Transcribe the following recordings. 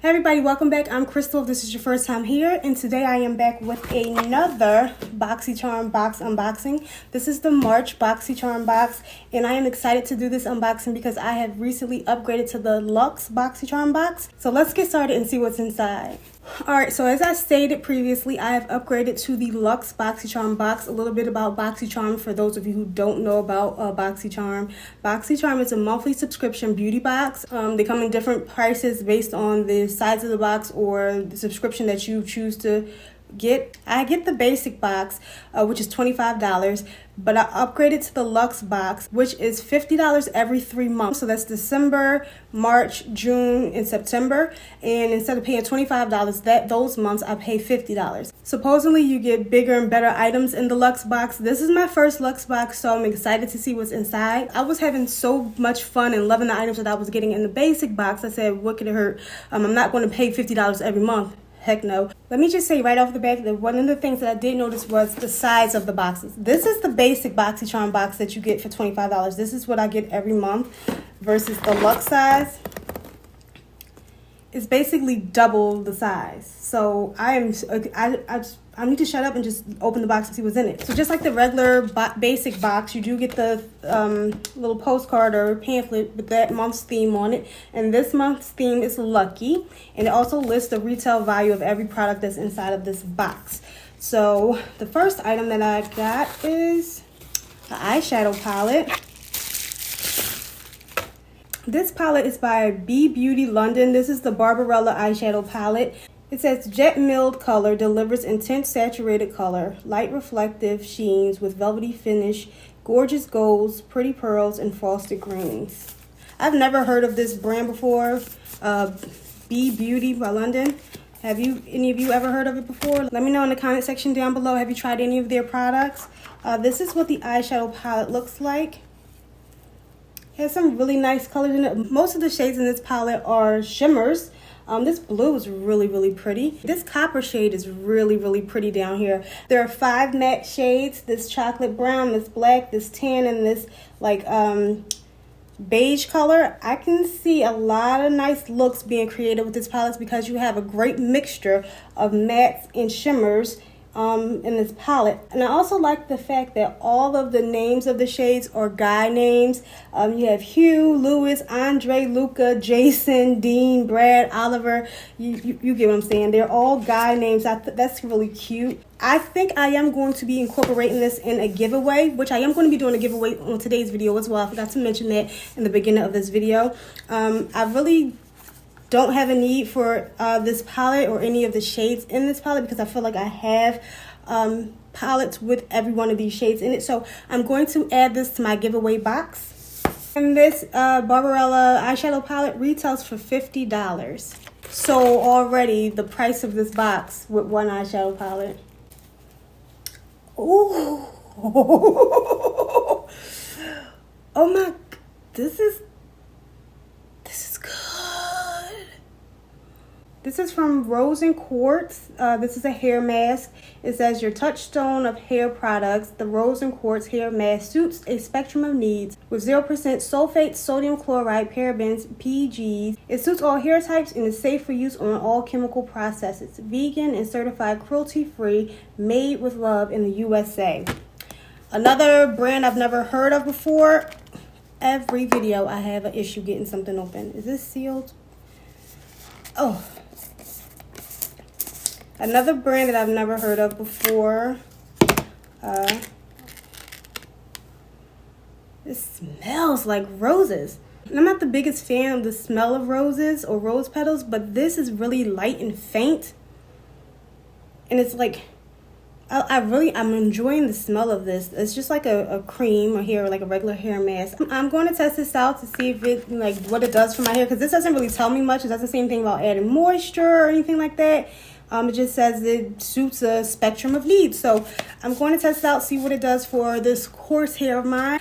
Hey everybody, welcome back. I'm Crystal if this is your first time here, and today I am back with another BoxyCharm box unboxing. This is the March BoxyCharm box, and I am excited to do this unboxing because I have recently upgraded to the Luxe BoxyCharm box. So let's get started and see what's inside. Alright, so as I stated previously, I have upgraded to the Luxe BoxyCharm box. A little bit about BoxyCharm for those of you who don't know about BoxyCharm. BoxyCharm is a monthly subscription beauty box. They come in different prices based on the size of the box or the subscription that you choose to get. I get the basic box, which is $25, but I upgraded to the Luxe box, which is $50 every 3 months. So that's December, March, June, and September. And instead of paying $25 those months, I pay $50. Supposedly you get bigger and better items in the Luxe box. This is my first Luxe box, so I'm excited to see what's inside. I was having so much fun and loving the items that I was getting in the basic box. I said, what could it hurt? I'm not going to pay $50 every month. Heck no. Let me just say right off the bat that one of the things that I did notice was the size of the boxes. This is the basic BoxyCharm box that you get for $25. This is what I get every month versus the Luxe size. It's basically double the size. So I need to shut up and just open the box and see what's in it. So just like the regular basic box, you do get the little postcard or pamphlet with that month's theme on it. And this month's theme is Lucky. And it also lists the retail value of every product that's inside of this box. So the first item that I got is the eyeshadow palette. This palette is by B Beauty London. This is the Barbarella eyeshadow palette. It says jet milled color delivers intense saturated color, light reflective sheens with velvety finish, gorgeous golds, pretty pearls, and frosted greens. I've never heard of this brand before, B Beauty by London. Have any of you ever heard of it before? Let me know in the comment section down below. Have you tried any of their products? This is what the eyeshadow palette looks like. It has some really nice colors in it. Most of the shades in this palette are shimmers. This blue is really, really pretty. This copper shade is really, really pretty down here. There are 5 matte shades. This chocolate brown, this black, this tan, and this like beige color. I can see a lot of nice looks being created with this palette because you have a great mixture of mattes and shimmers in this palette. And I also like the fact that all of the names of the shades are guy names. You have Hugh, Louis, Andre, Luca, Jason, Dean, Brad, Oliver. You get what I'm saying. They're all guy names. That's really cute. I think I am going to be incorporating this in a giveaway, which I am going to be doing a giveaway on today's video as well. I forgot to mention that in the beginning of this video. I really don't have a need for this palette or any of the shades in this palette because I feel like I have palettes with every one of these shades in it. So I'm going to add this to my giveaway box. And this Barbarella eyeshadow palette retails for $50. So already the price of this box with one eyeshadow palette. Ooh. Oh my, this is good. This is from Rose and Quartz. This is a hair mask. It says your touchstone of hair products. The Rose and Quartz hair mask suits a spectrum of needs with 0% sulfate, sodium chloride, parabens, PGs. It suits all hair types and is safe for use on all chemical processes. Vegan and certified cruelty-free, made with love in the USA. Another brand I've never heard of before. Every video I have an issue getting something open. Is this sealed? Oh. Another brand that I've never heard of before. It smells like roses. And I'm not the biggest fan of the smell of roses or rose petals, but this is really light and faint. And it's like, I'm enjoying the smell of this. It's just like a cream or hair, like a regular hair mask. I'm going to test this out to see if it, like, what it does for my hair, because this doesn't really tell me much. It doesn't say anything about adding moisture or anything like that. It just says it suits a spectrum of needs. So I'm going to test it out, see what it does for this coarse hair of mine.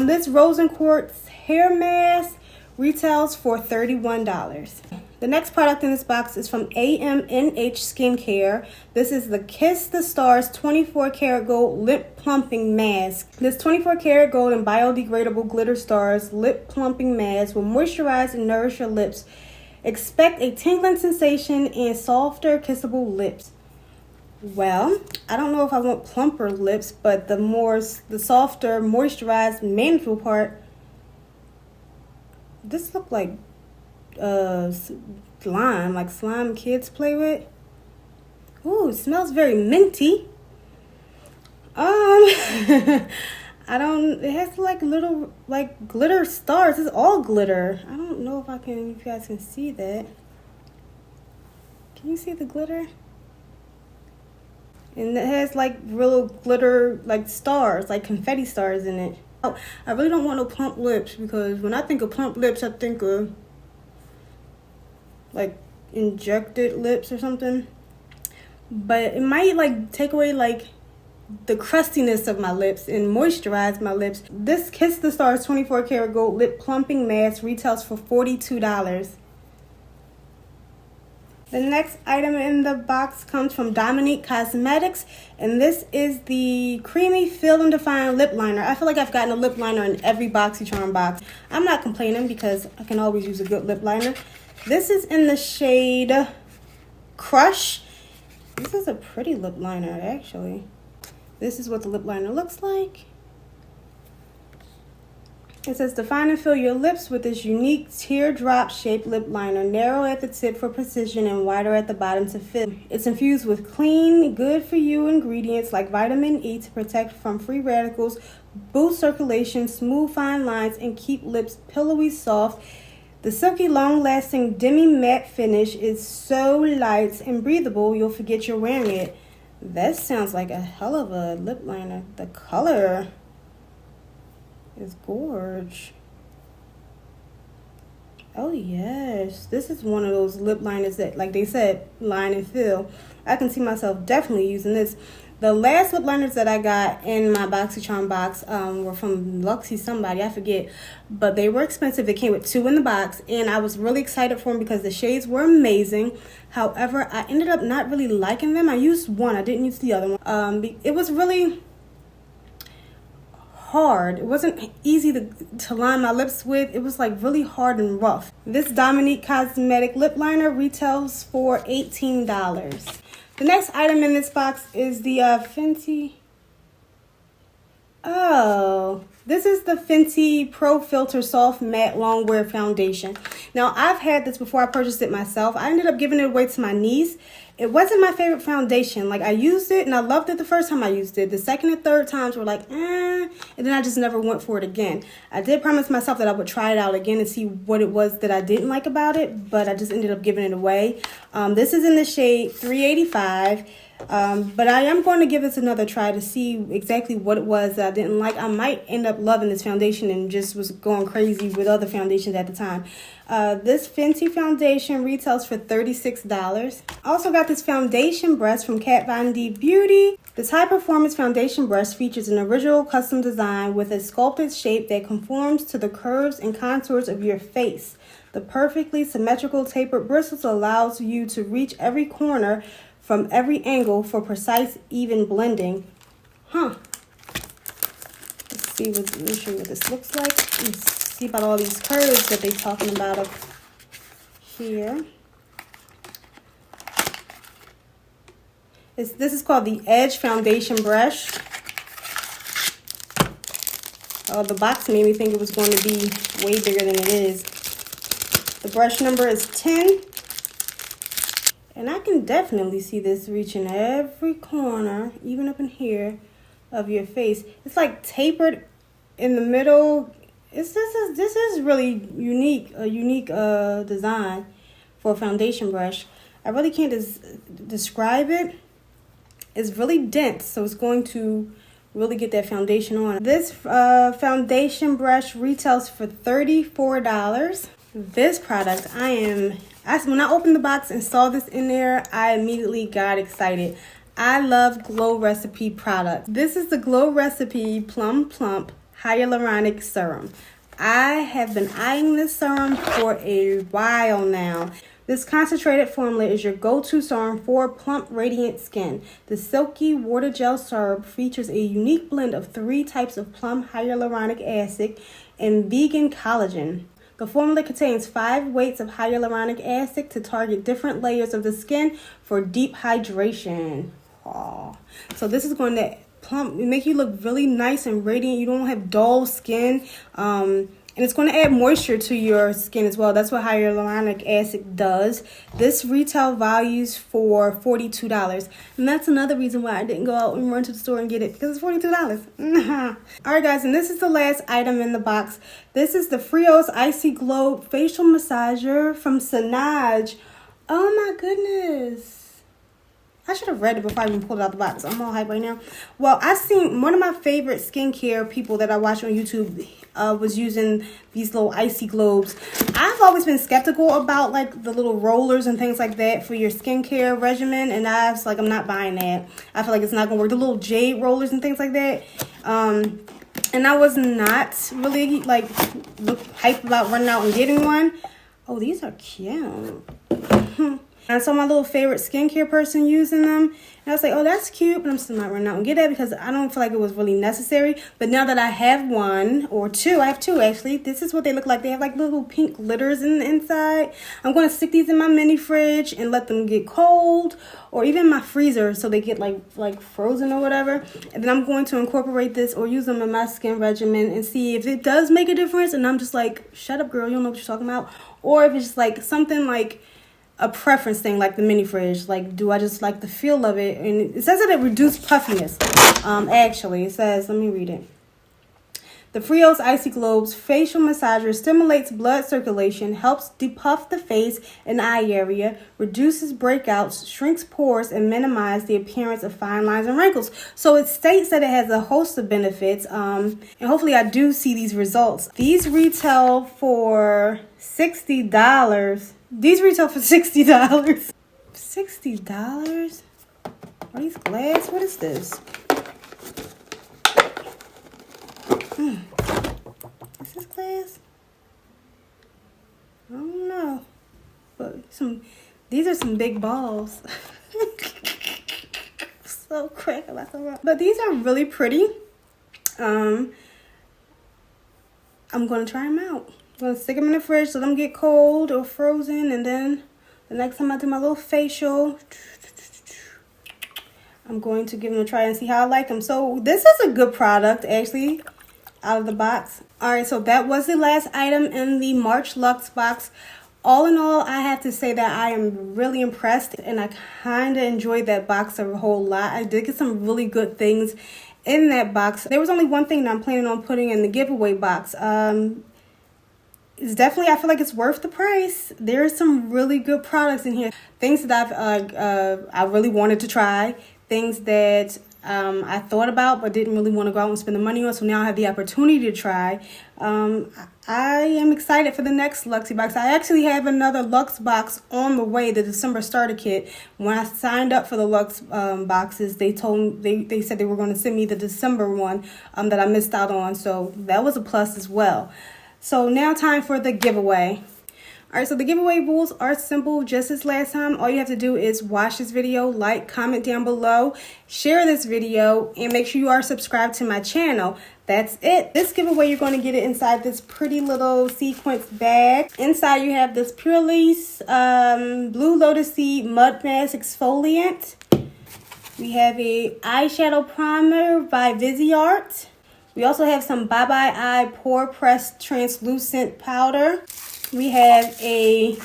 This Rose and Quartz hair mask retails for $31. The next product in this box is from AMNH Skincare. This is the Kiss the Stars 24 karat gold lip plumping mask. This 24 karat gold and biodegradable glitter stars lip plumping mask will moisturize and nourish your lips Expect a tingling sensation and softer, kissable lips. Well, I don't know if I want plumper lips, but the softer, moisturized, manageable part. This looked like slime, like slime kids play with. Ooh, it smells very minty. I don't, it has like little, like glitter stars. It's all glitter. I don't know if you guys can see that. Can you see the glitter? And it has like real glitter, like stars, like confetti stars in it. Oh, I really don't want no plump lips, because when I think of plump lips, I think of like injected lips or something. But it might like take away like the crustiness of my lips and moisturize my lips. This Kiss the Stars 24 karat gold lip plumping mask retails for $42. The next item in the box comes from Dominique Cosmetics, and this is the Creamy Fill and Define Lip Liner. I feel like I've gotten a lip liner in every BoxyCharm box. I'm not complaining because I can always use a good lip liner. This is in the shade Crush. This is a pretty lip liner, actually. This is what the lip liner looks like. It says, define and fill your lips with this unique teardrop shaped lip liner, narrow at the tip for precision and wider at the bottom to fill. It's infused with clean, good for you ingredients like vitamin E to protect from free radicals, boost circulation, smooth fine lines, and keep lips pillowy soft. The silky, long-lasting demi-matte finish is so light and breathable you'll forget you're wearing it. That sounds like a hell of a lip liner. The color is gorge. Oh yes, this is one of those lip liners that, like they said, line and fill. I can see myself definitely using this. The last lip liners that I got in my BoxyCharm box were from Luxy somebody, I forget, but they were expensive. They came with 2 in the box, and I was really excited for them because the shades were amazing. However, I ended up not really liking them. I used one, I didn't use the other one. It was really hard. It wasn't easy to line my lips with. It was like really hard and rough. This Dominique Cosmetic lip liner retails for $18. The next item in this box is the Fenty. Oh, this is the Fenty Pro Filter Soft Matte Longwear Foundation. Now, I've had this before. I purchased it myself. I ended up giving it away to my niece. It wasn't my favorite foundation. Like, I used it and I loved it the first time I used it. The second and third times were like, and then I just never went for it again. I did promise myself that I would try it out again and see what it was that I didn't like about it, but I just ended up giving it away. This is in the shade 385. But I am going to give this another try to see exactly what it was that I didn't like. I might end up loving this foundation and just was going crazy with other foundations at the time. This Fenty foundation retails for $36. Also got this foundation brush from Kat Von D Beauty. This high-performance foundation brush features an original custom design with a sculpted shape that conforms to the curves and contours of your face. The perfectly symmetrical tapered bristles allows you to reach every corner from every angle for precise, even blending. Let's show you what this looks like. Let's see about all these curves that they're talking about up here. This is called the Edge Foundation Brush. The box made me think it was going to be way bigger than it is. The brush number is 10. And I can definitely see this reaching every corner, even up in here, of your face. It's like tapered in the middle. This is really unique, a unique design for a foundation brush. I really can't describe it. It's really dense, so it's going to really get that foundation on. This foundation brush retails for $34. This product, when I opened the box and saw this in there, I immediately got excited. I love Glow Recipe product. This is the Glow Recipe Plum Plump Hyaluronic Serum. I have been eyeing this serum for a while now. This concentrated formula is your go-to serum for plump, radiant skin. The Silky Water Gel Serum features a unique blend of 3 types of plum hyaluronic acid and vegan collagen. The formula contains 5 weights of hyaluronic acid to target different layers of the skin for deep hydration. Oh. So this is going to make you look really nice and radiant. You don't have dull skin. And it's going to add moisture to your skin as well. That's what hyaluronic acid does. This retail values for $42. And that's another reason why I didn't go out and run to the store and get it, because it's $42. Alright guys, and this is the last item in the box. This is the Frios Icy Glow Facial Massager from Sanaj. Oh my goodness. I should have read it before I even pulled it out the box. I'm all hype right now. Well, I seen one of my favorite skincare people that I watch on YouTube was using these little icy globes. I've always been skeptical about like the little rollers and things like that for your skincare regimen, and I was like, I'm not buying that. I feel like it's not gonna work. The little jade rollers and things like that. And I was not really like hyped about running out and getting one. Oh, these are cute. I saw my little favorite skincare person using them, and I was like, oh, that's cute, but I'm still not running out and get that because I don't feel like it was really necessary. But now that I have one or two, I have two actually, this is what they look like. They have like little pink glitters in the inside. I'm going to stick these in my mini fridge and let them get cold, or even my freezer so they get like frozen or whatever. And then I'm going to incorporate this or use them in my skin regimen and see if it does make a difference. And I'm just like, shut up, girl, you don't know what you're talking about. Or if it's just like something like a preference thing, like the mini fridge. Like, do I just like the feel of it? And it says that it reduced puffiness. Actually, it says, let me read it. The Frios Icy Globes Facial Massager stimulates blood circulation, helps depuff the face and eye area, reduces breakouts, shrinks pores, and minimizes the appearance of fine lines and wrinkles. So it states that it has a host of benefits, and hopefully I do see these results. These retail for $60. These retail for $60. $60? Are these glass? What is this? Is this glass? I don't know. But these are some big balls. So crack about so. But these are really pretty. I'm gonna try them out. I'm going to stick them in the fridge so them get cold or frozen. And then the next time I do my little facial, I'm going to give them a try and see how I like them. So this is a good product, actually, out of the box. Alright, so that was the last item in the March LuxeBox. All in all, I have to say that I am really impressed, and I kind of enjoyed that box a whole lot. I did get some really good things in that box. There was only one thing that I'm planning on putting in the giveaway box. It's definitely, I feel like it's worth the price. There's some really good products in here. Things that I really wanted to try. Things that I thought about but didn't really want to go out and spend the money on. So now I have the opportunity to try. I am excited for the next LuxeBox. I actually have another LuxeBox on the way, the December starter kit. When I signed up for the Lux boxes, they said they were going to send me the December one that I missed out on. So that was a plus as well. So now time for the giveaway. Alright, so the giveaway rules are simple, just as last time. All you have to do is watch this video, like, comment down below, share this video, and make sure you are subscribed to my channel. That's it. This giveaway, you're going to get it inside this pretty little sequence bag. Inside you have this Purelisse Blue Lotus Seed Mud Mask Exfoliant. We have a eyeshadow primer by Viseart. We also have some Bye Bye Eye Pore Pressed Translucent Powder. We have a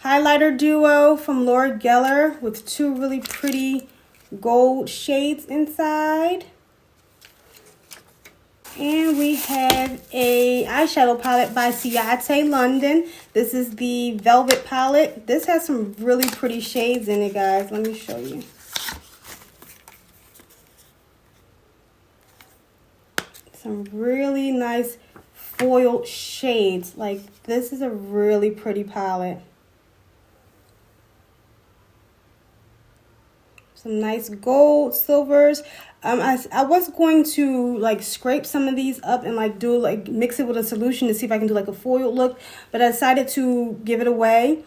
highlighter duo from Laura Geller with 2 really pretty gold shades inside. And we have a eyeshadow palette by Ciate London. This is the Velvet palette. This has some really pretty shades in it, guys. Let me show you. Some really nice foiled shades. Like, this is a really pretty palette. Some nice gold, silvers. I was going to like scrape some of these up and like do like mix it with a solution to see if I can do like a foiled look, but I decided to give it away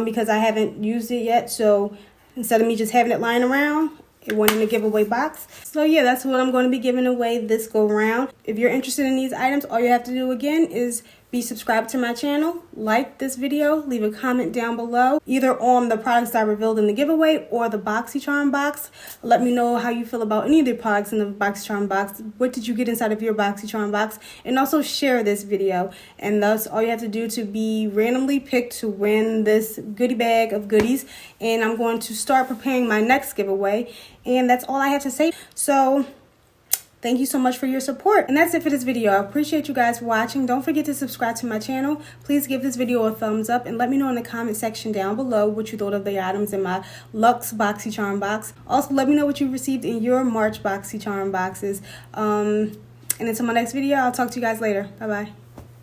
because I haven't used it yet. So instead of me just having it lying around, it went in the giveaway box. So yeah, that's what I'm going to be giving away this go round. If you're interested in these items, all you have to do again is be subscribed to my channel, like this video, leave a comment down below, either on the products that I revealed in the giveaway or the BoxyCharm box. Let me know how you feel about any of the products in the BoxyCharm box. What did you get inside of your BoxyCharm box? And also share this video. And thus, all you have to do to be randomly picked to win this goodie bag of goodies. And I'm going to start preparing my next giveaway. And that's all I have to say. So thank you so much for your support. And that's it for this video. I appreciate you guys watching. Don't forget to subscribe to my channel. Please give this video a thumbs up and let me know in the comment section down below what you thought of the items in my Luxe BoxyCharm box. Also, let me know what you received in your March BoxyCharm boxes. And until my next video, I'll talk to you guys later. Bye-bye.